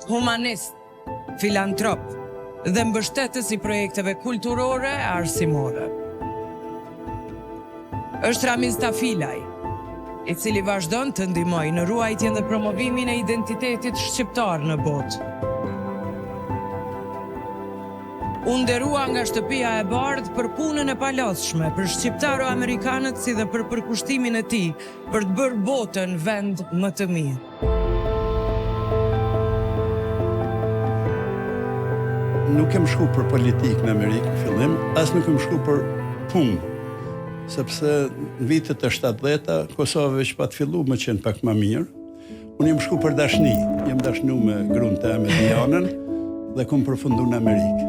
humanist, filantrop dhe mbështetës i projekteve kulturore e arsimore. Është Ramiz Tafilaj, i cili vazhdon të ndihmojë në ruajtjen dhe promovimin e identitetit shqiptar në botë. U nderua nga shtëpia e bardhë për punën e palodhshme për shqiptaro-amerikanët si dhe për përkushtimin e tij për të bërë botën vend më të mirë. Nuk kem shku për politikë në Amerikë në fillim, as nuk kem shku për punë, sepse në vitet e 70-ta Kosova veç pa të fillu më qenë pak më mirë. Unë jem shku për dashni, jem dashnu me gruan time Dianën dhe kom përfundu në Amerikë.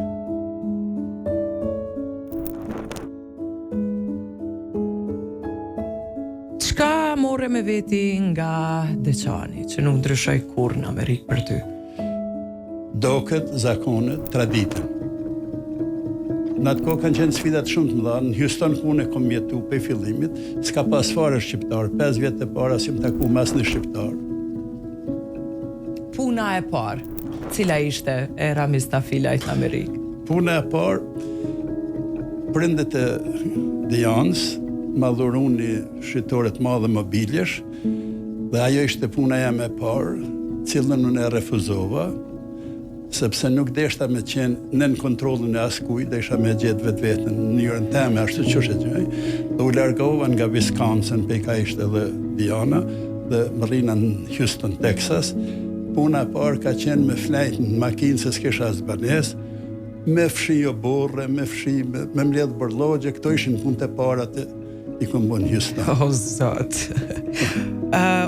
Çka morre me veti nga Deçani, që nuk ndryshoi kurrë në Amerikë për ty? Doket, zakonet, traditën. Në atë kohë kanë qenë sfidat shumë të mëdha. Në Houston ku unë kom jetu pe fillimit, s'ka pas fare shqiptar. 5 vjet e para si më taku mas në shqiptar. Puna e parë, cila ishte e Ramiz Tafilajt në Amerikë? Puna e parë, prindet e Dianës ma dhurun një shqitore të madhe mobiljesh, dhe ajo ishte puna jam e parë, cilën unë e refuzova, sepse nuk deshta me qenë nën kontrollin e askuj, dhe isha me gjetë vetë vetën në njërën teme, ashtu që gjej, dhe u largova nga Wisconsin, pe ka ishte dhe Diana, dhe më rrina në Houston, Texas. Puna e parë ka qenë me flejt në makinë, se s'kisha as banes, me fshi o borre, me fshi, me mbledh bërlogje, këto ishin punë të para të i kom bon Houston. O, zot.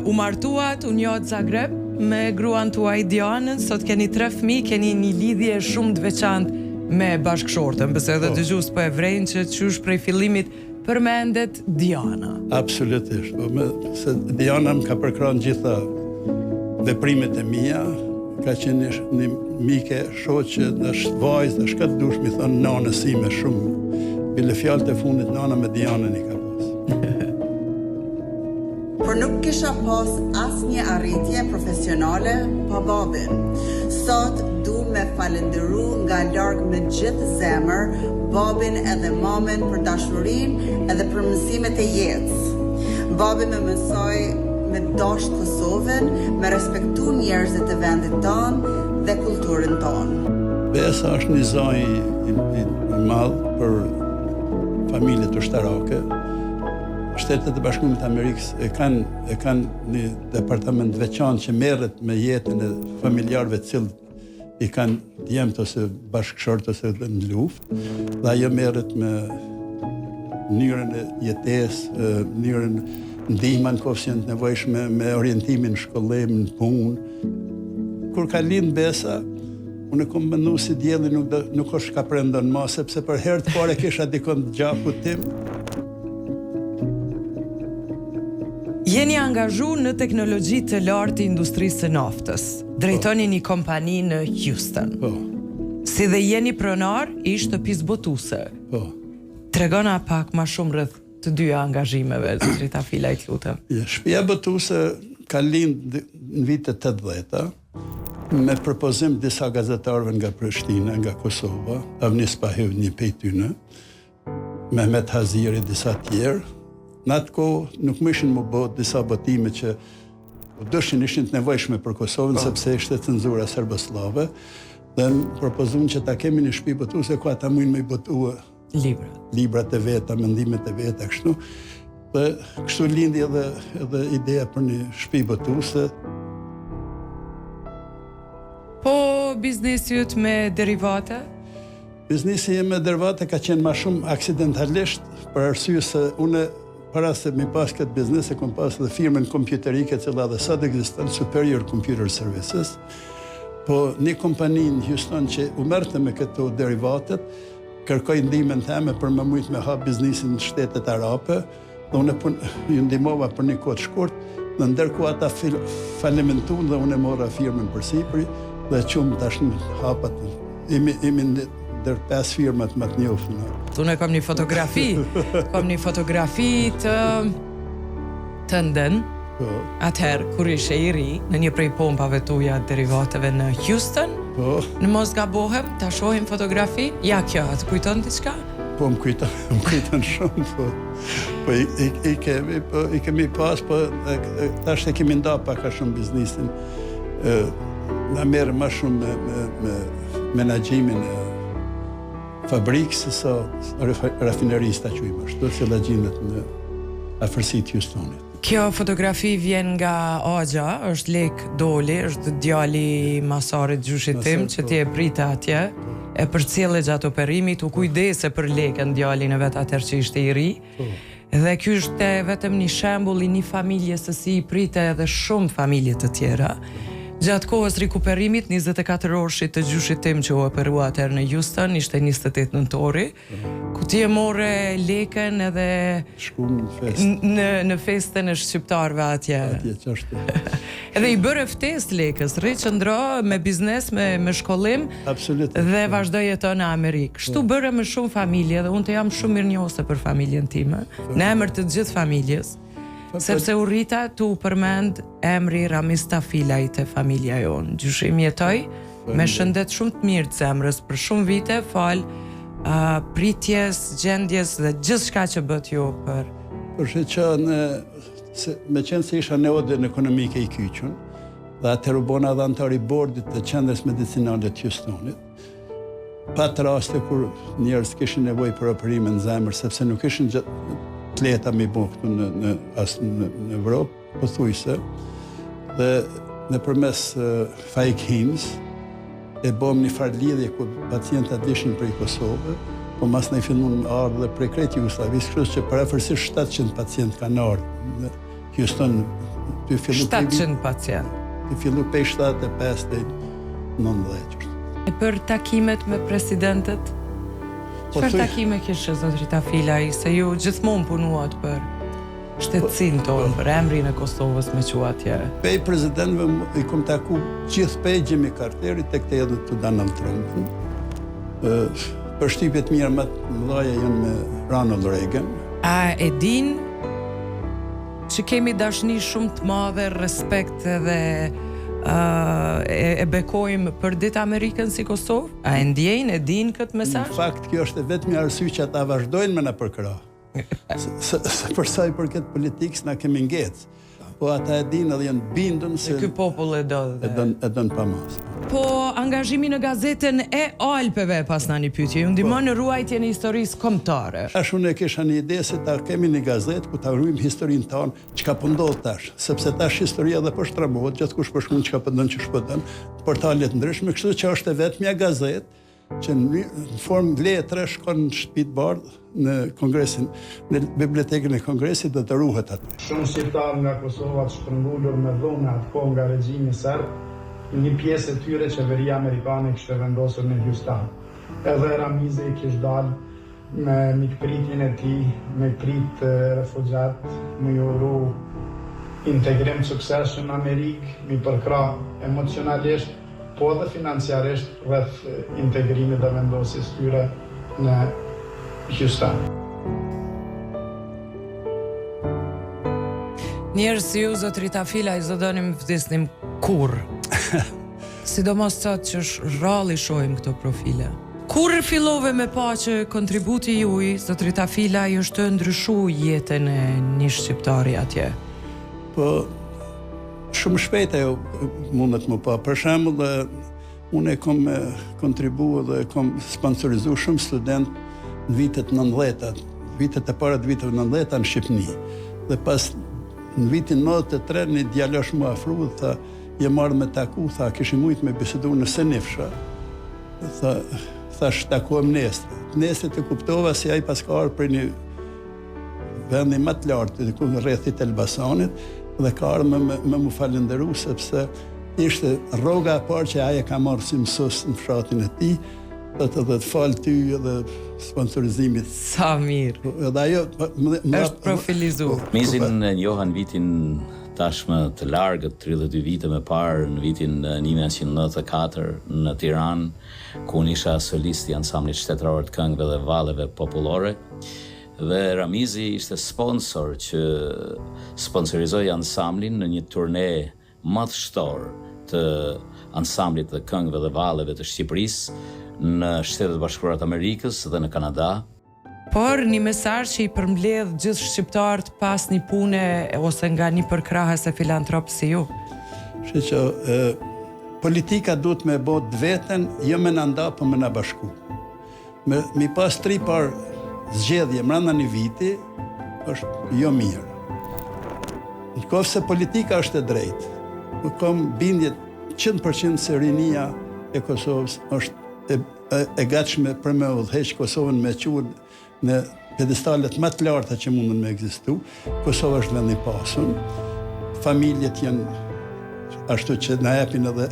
U martuat, u njohët Zagreb me gruan tuaj Dianën, sot keni 3 fëmijë, keni një lidhje shumë të veçantë me bashkëshortën, pëse edhe dëgjues po e vrejnë që qysh prej fillimit përmendet Diana. Absolutisht, se Diana më ka përkrahur gjitha veprimet e mia, ka qenë një mike, shoqe, është vajzë, është ka të dush, mi thonë nanës ime shumë. Bile fjalët e fundit nana me Dianën i ka pas. Por nuk kisha pas asnjë arritje profesionale pa babin. Sot du me falendëru nga larg me gjithë zemër babin edhe mamën për dashurinë edhe për mësimet e jetës. Babi më mësoi me dash Kosovën, me respektu njerëzit e vendit tonë dhe kulturën tonë. Besa është një zaj i madh për familjet ushtarake. Shtetet e Bashkuara të Amerikës e kanë një departament veçantë që merret me jetën e familjarëve të cilët i kanë djemt ose bashkëshort ose në luftë, dhe ajo merret me mënyrën e jetesë, mënyrën ndihmën nëse janë të nevojshme, me orientimin në shkollim, në punë. Kur ka lind Besa, unë kom mendu si djelli nuk është ka prendon ma, sepse për herë të parë kisha dikon të gjakut tim. Jeni angazhu në teknologji të lartë të industrisë së naftës. Drejtoni një kompani në Houston. Po. Si dhe jeni pronar i shtëpisë botuese. Po. Tregona pak më shumë rreth të dyja angazhimeve, Zotri Tafilaj, lutem. Shtëpia botuese ka lind në vitet 80-ta, me propozim disa gazetarëve nga Prishtina, nga Kosova, Avnis Pahev një pej tyne, Mehmet Haziri, disa tjerë. Në atë kohë nuk më ishin më bot disa botime që ishin të nevojshme për Kosovën, sepse ishte cenzura serboslave, dhe më propozun që ta kemi një shtëpi botuese ku ata mujnë me i botua librat e veta, mendimet e veta, kështu. Dhe kështu lindi edhe ideja për një shtëpi botuese. Po biznesi yt me derivate? Biznesi me derivate ka qenë ma shumë aksidentalisht, për arsye se une para se mi pas këtë biznes e kom pas dhe firmën kompjuterike cila dhe sot ekziston, Superior Computer Services, po një kompani në Houston që u merte me këto derivatet, kërkoj ndihmën teme për më mujt me hap biznesin në shtetet arabe, dhe unë ju ndihmova për një kohë të shkurt, dhe ndërkohë ata falimentuan dhe unë mora firmën përsipër dhe qumë tash në hapat. Imi ndër 5 firmat më të njohura. Unë kam një fotografi, të ndën, Atëherë, kur ishe I ri, në një prej pompave tuja derivateve në Houston, në mos gabohem, ta shohim fotografi, ja kjo, atë kujton diçka? Po më kujton shumë, po I kemi pas, po tash e kemi nda paka shumë biznisin. Na merë ma shumë me menagjimin e fabrikës sa rafinerista qujmë ashtu, që la gjindet në afërsitë Houstonit. Kjo fotografi vjen nga Agja, është Lek Doli, është djali masarit gjushit tim, që ti e prita atje, e përcjellë gjatë operimit, u kujdese për Lekën, djalin e vet atëherë që ishte I ri. Dhe ky është vetëm një shembull I një familje se si I prite edhe shumë familje të tjera. Gjatë kohës rikuperimit, 24 orëshit të gjushit tim që u operua atëherë në Houston, ishte 28 nëntori, ku ti e more Lekën edhe në festën e shqiptarëve atje. Atje qashtu. Edhe I bëre ftesë Lekës, rri qëndro me biznes, me shkollim, dhe vazhdoi jeton në Amerikë. Kështu bëre me shumë familje dhe unë të jam shumë mirënjohëse për familjen time, në emër të gjithë familjes. Sepse u rrita tu përmend emri Ramiz Tafilaj të familja jonë. Gjyshim jetoj me shëndet shumë të mirë të zemrës për shumë vite, fal pritjes, gjendjes dhe gjithë shka që bët ju për... Përshë që me qenë se isha neodën ekonomike I kyqën, dhe atër u bona dhe antari bordit të qendrës medicinale të Houstonit, pa të raste kur njerës kishin nevoj për operime në zemër, sepse nuk ishin atleta me bo këtu në Evropë, po thujse, dhe në përmes Fajk Hims, e bom një farë lidhje ku pacientat ishin prej Kosovë, po mas në I fillun ardhë dhe prej krejt Jugoslavisë, kështu që parafërsisht 700 pacient kanë ardhë në Houston. 700 pacient? Të fillu pej 75 dhe 90. E për takimet me presidentet? Çfarë takime kishe, zotri Tafilaj, se ju gjithmonë punuat për shtetësinë tonë, për emrin e Kosovës me qua atje? Pej prezidentëve I kom taku gjithë pej Jimmy Carteri, tek te edhe të Donald Trump. Përshtypjet mirë më të mëdhaja janë me Ronald Reagan. A e din që kemi dashni shumë të madhe, respekt edhe e bekojmë për ditë Amerikën si Kosovë? A e ndjejnë, e din këtë mesazh? Në fakt, kjo është vetëm arsye që ata vazhdojnë me na përkrah. Për sa I përket politikës na kemi ngecë. Po ata e dinë edhe janë bindën se ky popull e do pa mas. Po angazhimi në gazetën e Alpeve pas na një pyetje, ju ndihmon në ruajtjen e historisë kombëtare. Tash unë e kisha një ide se ta kemi një gazetë ku ta ruajmë historinë tonë, çka po ndodh tash, sepse tash historia edhe po shtramohet, gjithkusht po shkruan çka po ndon që shpëton, portale të ndryshme, kështu që është vetëm gazetë që në formë letre shkon në shtëpi të bardhë në kongresin, në bibliotekën e kongresit dhe të ruhet aty. Shumë shqiptarë nga Kosova të shpërngullur me dhunë atë kohë nga regjimi serb, një pjesë e tyre qeveria amerikane kishte vendosur në Houston. Edhe Ramizi kishte dalë me mikpritjen e tij, me prit refugjat, me uru integrim suksesshëm në Amerikë, mi përkrah emocionalisht, po edhe financiarisht rreth integrimit dhe vendosjes tyre në Houston. Njerëz si ju, zotri Tafilaj, zodonim vdesnim kur. Sidomos sot që rralli shohim këto profile. Kur fillove me pa që kontributi juaj, zotri Tafilaj, është të ndryshu jetën e një shqiptari atje? Po, shumë shpejt ajo mundet më pa. Për shembull, unë e kom kontribu dhe kom sponsorizu shumë student në vitet 90-ta, vitet e para të viteve 90-ta në Shqipni. Dhe pas në vitin 93 një djalosh më afru, tha, je marrë me taku, tha, kishim mujt me bisedu në Senifsha. Thash, takuem nesër. Nesër të kuptova si ai pas ka ardhur për një vendi më të lartë, ku rrethit Elbasanit, dhe ka ardhur me mu falenderu, sepse ishte rroga e parë që ai e ka marrë si mësues në fshatin e tij, dhe të falë ty edhe sponsorizimit. Sa mirë. Edhe ajo është profilizuar. Mizin njohan vitin tashmë të largët, 32 vite më parë, në vitin 1994 në Tiranë, ku unë isha solist i ansamblit shtetëror të këngëve dhe valleve popullore. Dhe Ramizi ishte sponsor që sponsorizoi ansamblin në një turne madhështor të ansamblit të këngëve dhe valleve të Shqipërisë në Shtetet e Bashkuara të Amerikës dhe në Kanada. Por një mesazh që i përmbledh gjithë shqiptarët pas një pune ose nga një përkrahës e filantrop si ju. Që politika duhet me bë veten, jo me na nda, po me na bashku. Mi pas 3 par zgjedhje brenda një viti është jo mirë. Në kohë se politika është e drejtë, më kam bindje 100% se rinia e Kosovës është e gatshme për me udhëheq Kosovën me quhet në pedestalet më të larta që mundën me ekzistu. Kosova është vend i pasur. Familjet janë ashtu që na japin edhe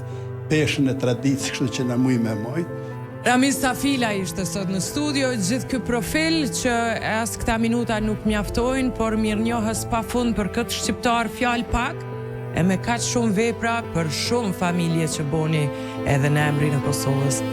peshën e traditës, kështu që na mujë me moj. Ramiz Tafila ishte sot në studio, gjithë ky profil që as këta minuta nuk mjaftojnë, por mirënjohës pafund për këtë shqiptar fjalë pak e me kaq shumë vepra për shumë familje që boni edhe në emrin e Kosovës.